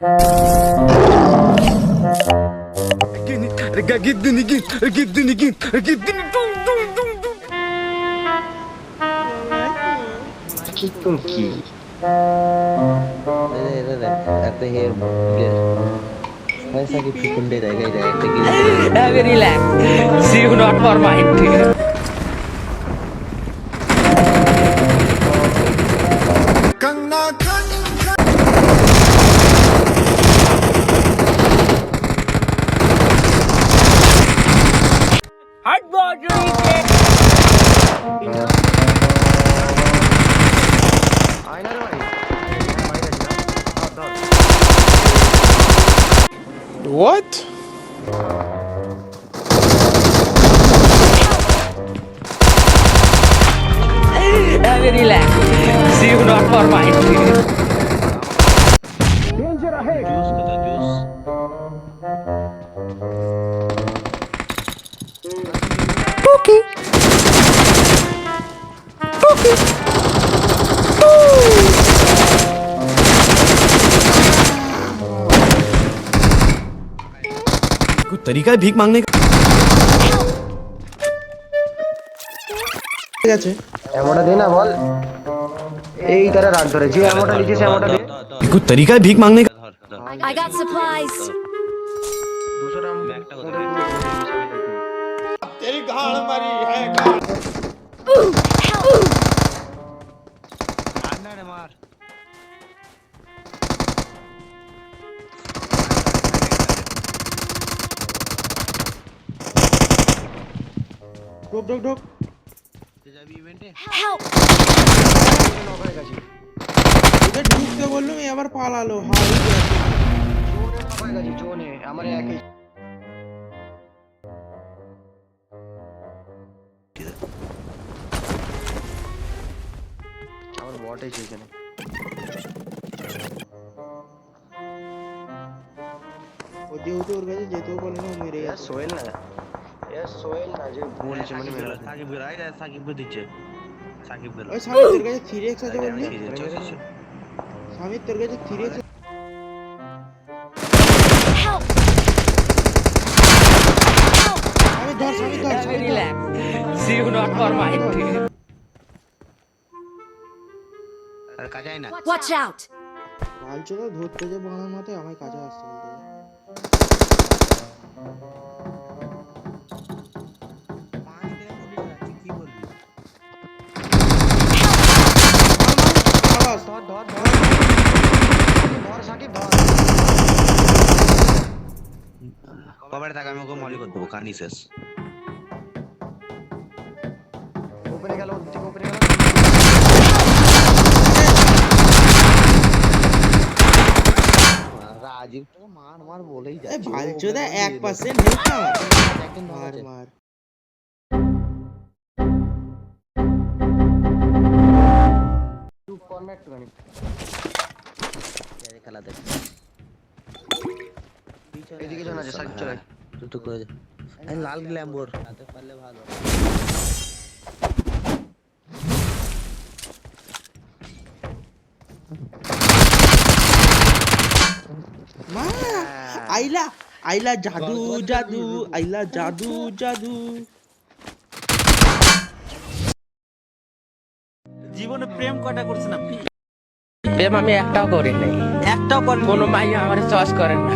Gidin gidin gidin gidin gidin Kitun ki. At the hair. Paisa ki fikunde रहेगा ही रहेगा लेकिन Have a relax. See you not for mind. Hard What? Have a relax. See you not for mind. juice kata juice. Okay. Okay. कोई तरीका है भीख मांगने का? ঠিক আছে এমনটা দে না বল এই তারা রাগ ধরে যে এমনটা লিখেছে এমনটা দে कोई तरीका है भीख मांगने का? I got supplies. दूसरा बैगটা কোথায় Help! না রে মার ঢোক ঢোক ঢোক তুই যাবি ইভেন্টে Help! নবাই কাছে ওকে ঢুকতে বললাম এই আবার পালালো হাই জোনে নবাই কাছে জোনে আমার একই আমার বট আছে এখানে ও যেহেতু ওর কাছে যেতেও পারলো না ও মেরে यार গেছে সোহেল না যে বলছে মানে মেরা সাকিব রাই সাকিব কে দিচ্ছে সাকিব গেল ওই সামির তোর কাছে 3x আছে বললি সামির তোর কাছে 3x Help! সামির ধর সামির ধর Have a সামির ধর relax. See you not for mind. আর কাজাই না Watch out! বালচোদা ধরতে যে বানার মতো আমায় কাছে আসতে বলতে আওয়াজ ধর ধর সাকিব ধর কবারে থাকা আমি ওকে মলি করে দেবো কানি শেষ ওপেনে গেল ঠিক ওপেনে গেল রাজীব তো মার মার বলেই এই যাচ্ছে বালচোদা 1% হেল্প না মার মার চুপ কর না একটুখানি খেলা দেখ এদিকে জন আছে সাকিব চলে তুই করে যা এই লাল গ্ল্যাম্বোর হাতে পারলে ভালো মা আইলা আইলা জাদু জাদু আইলা জাদু জাদু জীবনে প্রেম কয়টা করছেন আপনি? প্রেম আমি একটাও করি নাই। একটাও করেন কোনো মাইয়া আমার চয়েস করেন না।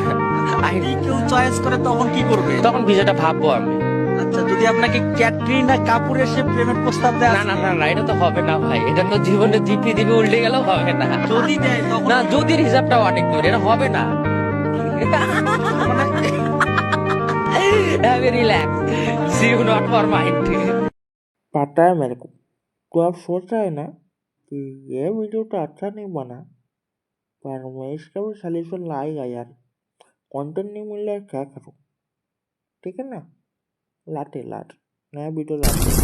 যদি কেউ চয়েস করে তখন কি করবে? তখন বিষয়টা ভাববো আমি। আচ্ছা যদি আপনাকে ক্যাটরিনা কাপুর এসে প্রেমের প্রস্তাব দেয় না না না না এটা তো হবে না ভাই, এটা তো জীবনে জিপি দিবি উল্টে গেলেও হবে না। যদি দেয় তখন না যদির হিসাবটা অনেক দূর, এটা হবে না। Have a relax. See you not for mind. पता है मेरे को तो आप सोच रहे हैं ना कि ये वीडियो तो अच्छा नहीं बना पर मैं इसका भी सॉल्यूशन लाएगा यार कंटेंट नहीं मिल रहा है क्या करूँ ठीक है ना लाते नया वीडियो लाते